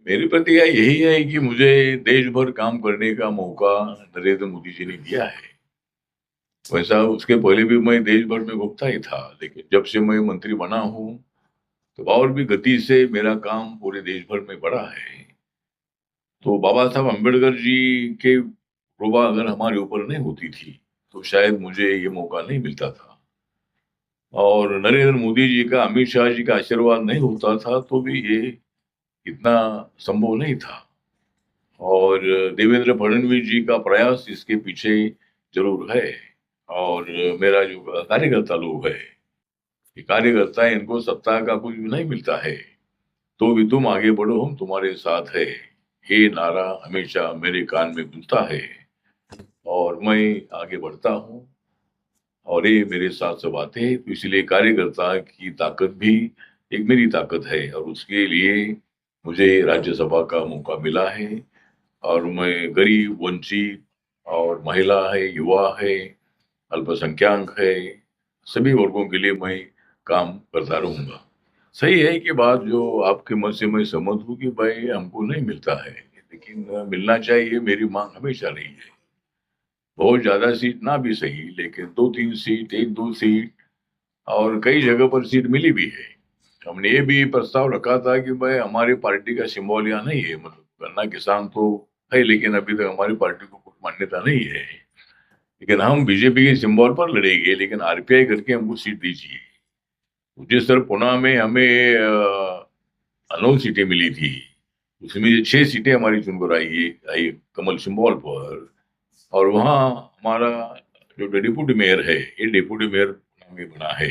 मेरी प्रतिक्रिया यही है कि मुझे देश भर काम करने का मौका नरेंद्र मोदी जी ने दिया है। वैसा उसके पहले भी मैं देश भर में घूमता ही था, लेकिन जब से मैं मंत्री बना हूँ तो और भी गति से मेरा काम पूरे देश भर में बढ़ा है। तो बाबा साहब अम्बेडकर जी के कृपा अगर हमारे ऊपर नहीं होती थी तो शायद मुझे ये मौका नहीं मिलता था। और नरेंद्र मोदी जी का, अमित शाह जी का आशीर्वाद नहीं होता था तो भी ये इतना संभव नहीं था। और देवेंद्र फडणवीस जी का प्रयास इसके पीछे जरूर है। और मेरा जो कार्यकर्ता लोग है, ये कार्यकर्ता है, इनको सत्ता का कुछ भी नहीं मिलता है तो भी तुम आगे बढ़ो, हम तुम्हारे साथ है, ये नारा हमेशा मेरे कान में गूंजता है और मैं आगे बढ़ता हूँ। और ये मेरे साथ सब आते हैं, तो इसलिए कार्यकर्ता की ताकत भी एक मेरी ताकत है और उसके लिए मुझे राज्यसभा का मौका मिला है। और मैं गरीब, वंचित और महिला है, युवा है, अल्पसंख्यक है, सभी वर्गों के लिए मैं काम करता रहूंगा। सही है कि बात जो आपके मन से मैं सहमत हूँ कि भाई हमको नहीं मिलता है, लेकिन मिलना चाहिए, मेरी मांग हमेशा रही है। बहुत ज्यादा सीट ना भी सही, लेकिन 2-3 सीट, 1-2 सीट और कई जगह पर सीट मिली भी है। हमने ये भी प्रस्ताव रखा था कि भाई हमारी पार्टी का सिंबल यहाँ नहीं है, मतलब गन्ना किसान तो है लेकिन अभी तक हमारी पार्टी को कुछ मान्यता नहीं है। लेकिन हम बीजेपी के सिंबल पर लड़ेंगे, लेकिन आरपीआई करके हमको सीट दीजिए। जिस तरह पुणे में हमें 9 सीटें मिली थी, उसमें ये 6 सीटें हमारी चुनकर आई कमल सिंबल पर। और वहाँ हमारा जो डिप्टी मेयर है, ये डिप्टी मेयर में बना है।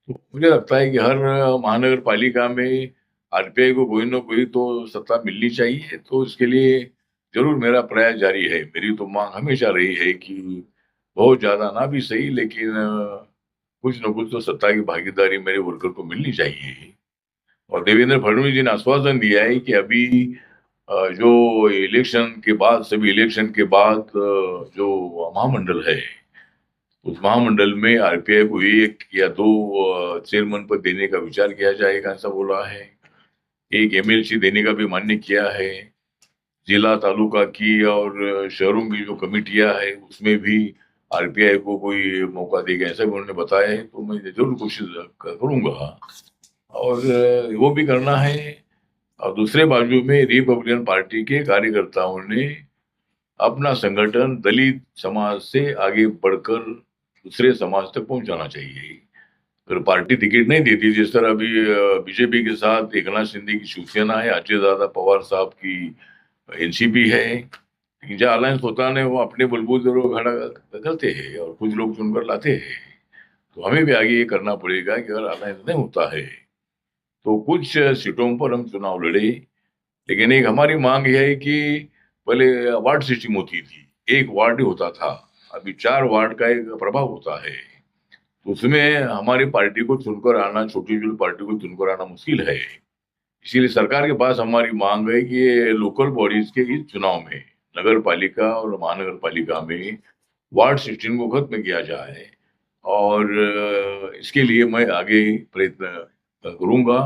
तो मुझे लगता है कि हर महानगर पालिका में आरपीआई को कोई ना कोई तो सत्ता मिलनी चाहिए, तो इसके लिए जरूर मेरा प्रयास जारी है। मेरी तो मांग हमेशा रही है कि बहुत ज्यादा ना भी सही, लेकिन कुछ न कुछ तो सत्ता की भागीदारी मेरे वर्कर को मिलनी चाहिए। और देवेंद्र फडणवीस जी ने आश्वासन दिया है कि अभी जो इलेक्शन के बाद, सभी इलेक्शन के बाद जो महामंडल है, उस महामंडल में आरपीआई को 1 या 2 चेयरमैन पद देने का विचार किया जाएगा, ऐसा बोला है। एक एमएलसी देने का भी मान्य किया है। जिला, तालुका की और शहरों की जो कमेटियां है उसमें भी आरपीआई को कोई मौका देगा, ऐसा भी उन्होंने बताया है। तो मैं जरूर कोशिश करूंगा और वो भी करना है। और दूसरे बाजू में रिपब्लिकन पार्टी के कार्यकर्ताओं ने अपना संगठन दलित समाज से आगे बढ़कर दूसरे समाज तक पहुंचाना चाहिए। अगर पार्टी टिकट नहीं देती, जिस तरह अभी बीजेपी के साथ एकनाथ शिंदे की शिवसेना है, अजय दादा पवार साहब की एनसीपी है, लेकिन जहाँ अलायंस होता नहीं वो अपने बलबूते लोग खड़ा करते हैं और कुछ लोग चुनकर लाते हैं। तो हमें भी आगे ये करना पड़ेगा कि अगर अलायंस नहीं होता है तो कुछ सीटों पर हम चुनाव लड़े। लेकिन एक हमारी मांग यह है कि पहले वार्ड सिस्टम होती थी, एक वार्ड ही होता था, अभी 4 वार्ड का एक प्रभाव होता है। तो उसमें हमारी पार्टी को चुनकर आना, छोटी छोटी पार्टी को चुनकर आना मुश्किल है। इसीलिए सरकार के पास हमारी मांग है कि ये लोकल बॉडीज के इस चुनाव में, नगर पालिका और महानगर पालिका में वार्ड सिस्टम को खत्म किया जाए। और इसके लिए मैं आगे प्रयत्न करूंगा।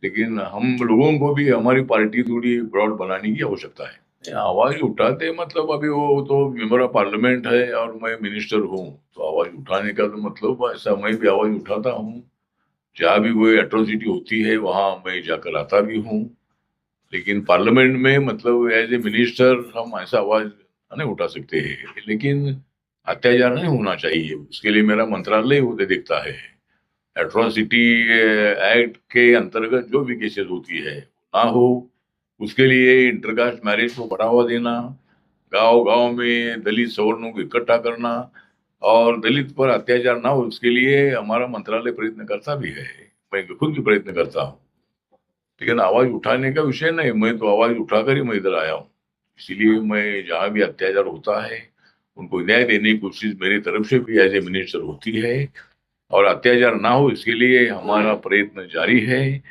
लेकिन हम लोगों को भी हमारी पार्टी थोड़ी ब्रॉड बनाने की आवश्यकता है। आवाज उठाते मतलब अभी वो तो मेंबर ऑफ पार्लियामेंट है और मैं मिनिस्टर हूँ, तो आवाज उठाने का तो मतलब ऐसा मैं भी आवाज उठाता हूँ। जहाँ भी कोई एट्रोसिटी होती है वहां मैं जाकर आता भी हूँ। लेकिन पार्लियामेंट में मतलब एज ए मिनिस्टर हम ऐसा आवाज नहीं उठा सकते हैं। लेकिन अत्याचार नहीं होना चाहिए, उसके लिए मेरा मंत्रालय उसे देखता है। एट्रोसिटी एक्ट के अंतर्गत जो भी केसेस होती है ना हो, उसके लिए इंटरकास्ट मैरिज को बढ़ावा देना, गांव गांव में दलित सवर्णों को इकट्ठा करना और दलित पर अत्याचार ना हो, उसके लिए हमारा मंत्रालय प्रयत्न करता भी है। मैं खुद भी प्रयत्न करता हूँ। लेकिन आवाज उठाने का विषय नहीं, मैं तो आवाज उठाकर ही मैं इधर आया हूँ। इसीलिए मैं जहां भी अत्याचार होता है उनको न्याय देने की कोशिश मेरी तरफ से भी एज ए मिनिस्टर होती है। और अत्याचार ना हो इसके लिए हमारा प्रयत्न जारी है।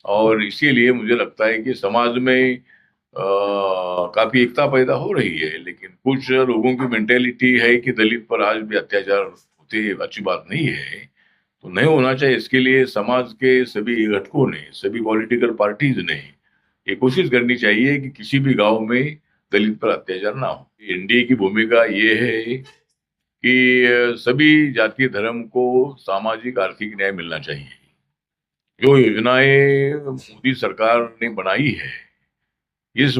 और इसीलिए मुझे लगता है कि समाज में काफी एकता पैदा हो रही है। लेकिन कुछ लोगों की मेंटेलिटी है कि दलित पर आज भी अत्याचार होते हैं, अच्छी बात नहीं है। तो नहीं होना चाहिए। इसके लिए समाज के सभी घटकों ने, सभी पॉलिटिकल पार्टीज ने ये कोशिश करनी चाहिए कि किसी भी गांव में दलित पर अत्याचार ना हो। एनडीए की भूमिका ये है कि सभी जातीय धर्म को सामाजिक आर्थिक न्याय मिलना चाहिए। जो योजनाएं मोदी सरकार ने बनाई है, इस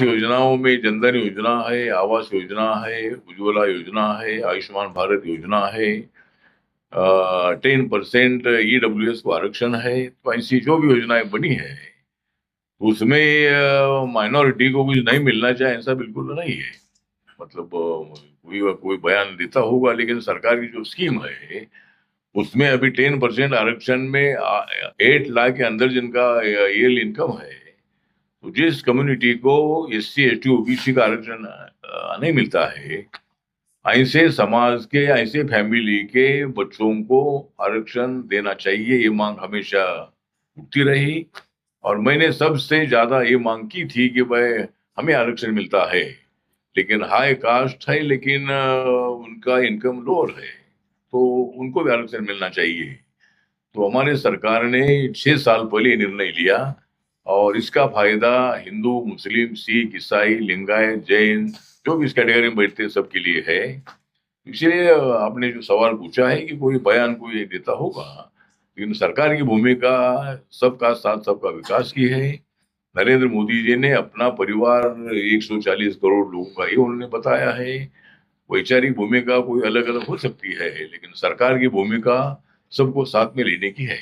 योजनाओं में जनधन योजना है, आवास योजना है, उज्ज्वला योजना है, आयुष्मान भारत योजना है, 10% ईडब्ल्यूएस को आरक्षण है। तो ऐसी जो भी योजनाएं बनी है उसमें माइनॉरिटी को कुछ नहीं मिलना चाहिए, ऐसा बिल्कुल नहीं है। मतलब कोई कोई बयान देता होगा, लेकिन सरकार की जो स्कीम है उसमें अभी 10% आरक्षण में 8 लाख के अंदर जिनका ईयरली इनकम है, तो जिस कम्युनिटी को SC ST OBC का आरक्षण नहीं मिलता है, ऐसे समाज के, ऐसे फैमिली के बच्चों को आरक्षण देना चाहिए। ये मांग हमेशा उठती रही और मैंने सबसे ज्यादा ये मांग की थी कि भाई हमें आरक्षण मिलता है, लेकिन हाई कास्ट है, लेकिन उनका इनकम लोअर है, तो उनको भी आरक्षण मिलना चाहिए। तो हमारे सरकार ने 6 साल पहले निर्णय लिया और इसका फायदा हिंदू, मुस्लिम, सिख, ईसाई, लिंगायत, जैन, जो भी इस कैटेगरी में बैठते हैं सबके लिए है। इसलिए आपने जो सवाल पूछा है कि कोई बयान कोई देता होगा, लेकिन सरकार की भूमिका सबका साथ सबका विकास की है। नरेंद्र मोदी जी ने अपना परिवार 140 करोड़ लोगों का ही उन्होंने बताया है। वैचारिक भूमिका कोई अलग अलग हो सकती है, लेकिन सरकार की भूमिका सबको साथ में लेने की है।